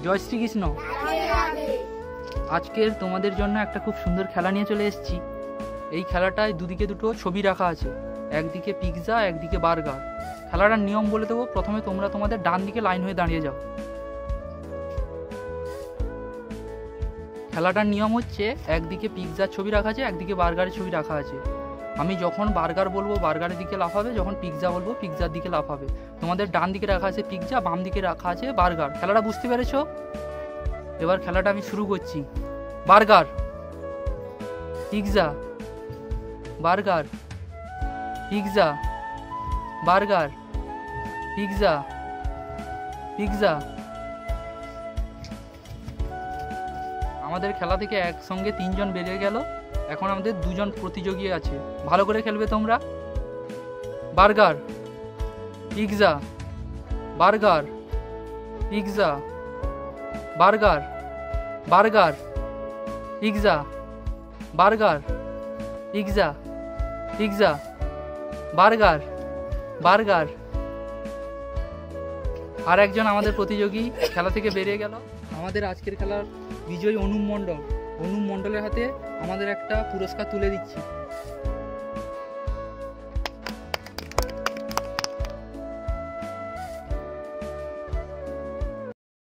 জয় শ্রীকৃষ্ণ। আজকের তোমাদের জন্য একটা খুব সুন্দর খেলা নিয়ে চলে এসেছি। এই খেলাটায় দুদিকে দুটো ছবি রাখা আছে, একদিকে পিৎজা একদিকে বার্গার। খেলাটার নিয়ম বলে দেবো। প্রথমে তোমরা তোমাদের ডান দিকে লাইন হয়ে দাঁড়িয়ে যাও। খেলাটার নিয়ম হচ্ছে একদিকে পিৎজার ছবি রাখা আছে, একদিকে বার্গারের ছবি রাখা আছে। আমি যখন বার্গার বলবো বার্গারের দিকে লাফাবে, যখন পিৎজা বলবো পিৎজার দিকে লাফাবে। তোমাদের ডান দিকে রাখা আছে পিৎজা, বাম দিকে রাখা আছে বার্গার। খেলাটা বুঝতে পেরেছো? এবার খেলাটা আমি শুরু করছি। Burger, pizza, burger, pizza, burger, pizza, pizza. আমাদের খেলা থেকে একসঙ্গে 3 জন বেরিয়ে গেল। এখন আমাদের 2 জন প্রতিযোগী আছে। ভালো করে খেলবে তোমরা। Burger, pizza, burger, pizza, burger, burger, pizza, burger, pizza, pizza, burger, burger. আর একজন আমাদের প্রতিযোগী খেলা থেকে বেরিয়ে গেল। আমাদের আজকের খেলার বিজয়ী অনুপ মণ্ডল। অনুপ মণ্ডলের হাতে আমাদের একটা পুরস্কার তুলে দিচ্ছি।